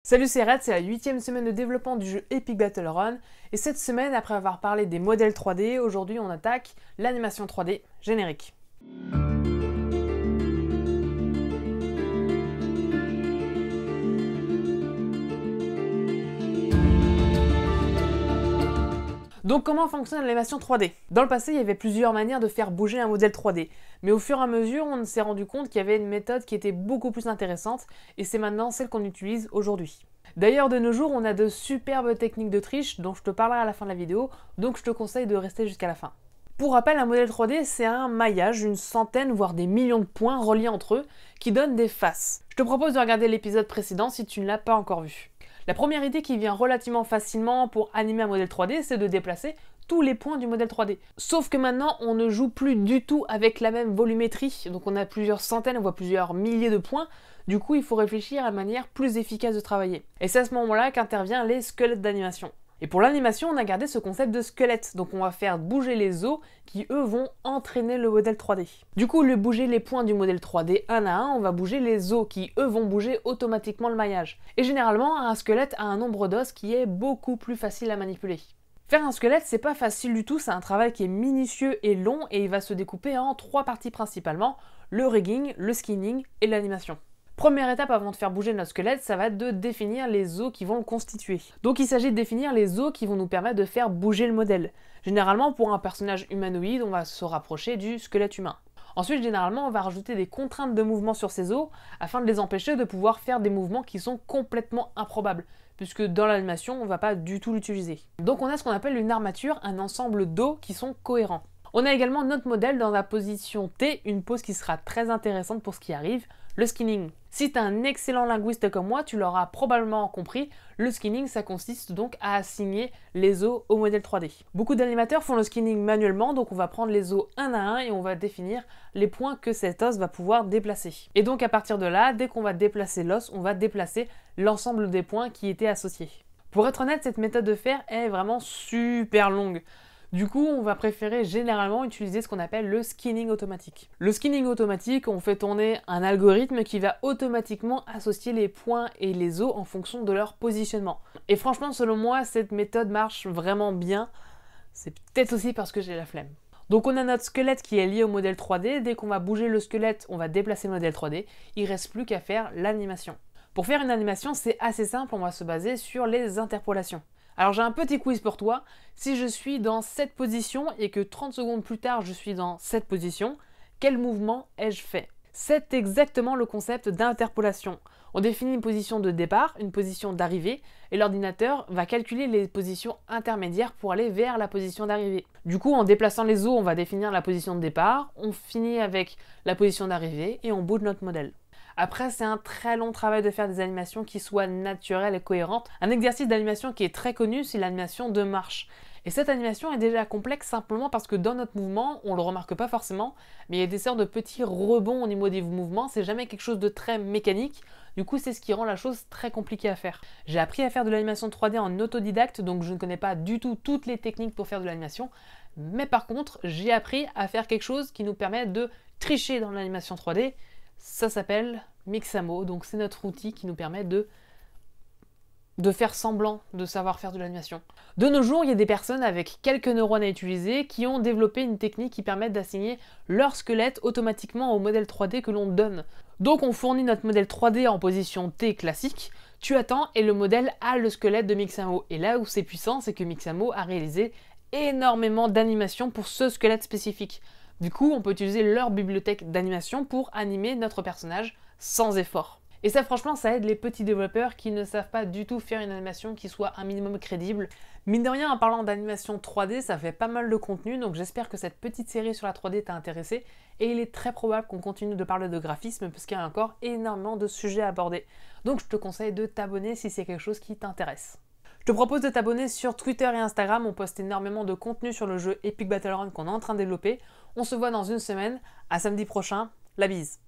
Salut, c'est Red, c'est la 8e semaine de développement du jeu Epic Battle Run. Et cette semaine, après avoir parlé des modèles 3D, aujourd'hui on attaque l'animation 3D générique. Donc comment fonctionne l'animation 3D? Dans le passé, il y avait plusieurs manières de faire bouger un modèle 3D, mais au fur et à mesure, on s'est rendu compte qu'il y avait une méthode qui était beaucoup plus intéressante, et c'est maintenant celle qu'on utilise aujourd'hui. D'ailleurs, de nos jours, on a de superbes techniques de triche dont je te parlerai à la fin de la vidéo, donc je te conseille de rester jusqu'à la fin. Pour rappel, un modèle 3D, c'est un maillage, une centaine voire des millions de points reliés entre eux, qui donnent des faces. Je te propose de regarder l'épisode précédent si tu ne l'as pas encore vu. La première idée qui vient relativement facilement pour animer un modèle 3D, c'est de déplacer tous les points du modèle 3D. Sauf que maintenant, on ne joue plus du tout avec la même volumétrie, donc on a plusieurs centaines, voire plusieurs milliers de points. Du coup, il faut réfléchir à une manière plus efficace de travailler. Et c'est à ce moment-là qu'interviennent les squelettes d'animation. Et pour l'animation, on a gardé ce concept de squelette, donc on va faire bouger les os qui, eux, vont entraîner le modèle 3D. Du coup, au lieu de bouger les points du modèle 3D un à un, on va bouger les os qui, eux, vont bouger automatiquement le maillage. Et généralement, un squelette a un nombre d'os qui est beaucoup plus facile à manipuler. Faire un squelette, c'est pas facile du tout, c'est un travail qui est minutieux et long et il va se découper en 3 parties principalement, le rigging, le skinning et l'animation. Première étape avant de faire bouger notre squelette, ça va être de définir les os qui vont le constituer. Donc il s'agit de définir les os qui vont nous permettre de faire bouger le modèle. Généralement, pour un personnage humanoïde, on va se rapprocher du squelette humain. Ensuite, généralement, on va rajouter des contraintes de mouvement sur ces os afin de les empêcher de pouvoir faire des mouvements qui sont complètement improbables, puisque dans l'animation, on ne va pas du tout l'utiliser. Donc on a ce qu'on appelle une armature, un ensemble d'os qui sont cohérents. On a également notre modèle dans la position T, une pose qui sera très intéressante pour ce qui arrive, le skinning. Si tu es un excellent linguiste comme moi, tu l'auras probablement compris, le skinning ça consiste donc à assigner les os au modèle 3D. Beaucoup d'animateurs font le skinning manuellement, donc on va prendre les os un à un et on va définir les points que cet os va pouvoir déplacer. Et donc à partir de là, dès qu'on va déplacer l'os, on va déplacer l'ensemble des points qui étaient associés. Pour être honnête, cette méthode de faire est vraiment super longue. Du coup, on va préférer généralement utiliser ce qu'on appelle le skinning automatique. Le skinning automatique, on fait tourner un algorithme qui va automatiquement associer les points et les os en fonction de leur positionnement. Et franchement, selon moi, cette méthode marche vraiment bien. C'est peut-être aussi parce que j'ai la flemme. Donc on a notre squelette qui est lié au modèle 3D. Dès qu'on va bouger le squelette, on va déplacer le modèle 3D. Il ne reste plus qu'à faire l'animation. Pour faire une animation, c'est assez simple, on va se baser sur les interpolations. Alors j'ai un petit quiz pour toi. Si je suis dans cette position et que 30 secondes plus tard je suis dans cette position, quel mouvement ai-je fait? C'est exactement le concept d'interpolation. On définit une position de départ, une position d'arrivée, et l'ordinateur va calculer les positions intermédiaires pour aller vers la position d'arrivée. Du coup, en déplaçant les os, on va définir la position de départ, on finit avec la position d'arrivée et on bouge notre modèle. Après, c'est un très long travail de faire des animations qui soient naturelles et cohérentes. Un exercice d'animation qui est très connu, c'est l'animation de marche. Et cette animation est déjà complexe simplement parce que dans notre mouvement, on ne le remarque pas forcément, mais il y a des sortes de petits rebonds au niveau des mouvements, c'est jamais quelque chose de très mécanique. Du coup, c'est ce qui rend la chose très compliquée à faire. J'ai appris à faire de l'animation 3D en autodidacte, donc je ne connais pas du tout toutes les techniques pour faire de l'animation. Mais par contre, j'ai appris à faire quelque chose qui nous permet de tricher dans l'animation 3D. Ça s'appelle Mixamo, donc c'est notre outil qui nous permet de faire semblant de savoir faire de l'animation. De nos jours, il y a des personnes avec quelques neurones à utiliser qui ont développé une technique qui permet d'assigner leur squelette automatiquement au modèle 3D que l'on donne. Donc on fournit notre modèle 3D en position T classique, tu attends et le modèle a le squelette de Mixamo. Et là où c'est puissant, c'est que Mixamo a réalisé énormément d'animations pour ce squelette spécifique. Du coup, on peut utiliser leur bibliothèque d'animation pour animer notre personnage sans effort. Et ça, franchement, ça aide les petits développeurs qui ne savent pas du tout faire une animation qui soit un minimum crédible. Mine de rien, en parlant d'animation 3D, ça fait pas mal de contenu, donc j'espère que cette petite série sur la 3D t'a intéressé. Et il est très probable qu'on continue de parler de graphisme, parce qu'il y a encore énormément de sujets à aborder. Donc je te conseille de t'abonner si c'est quelque chose qui t'intéresse. Je te propose de t'abonner sur Twitter et Instagram, on poste énormément de contenu sur le jeu Epic Battle Run qu'on est en train de développer. On se voit dans une semaine, à samedi prochain, la bise.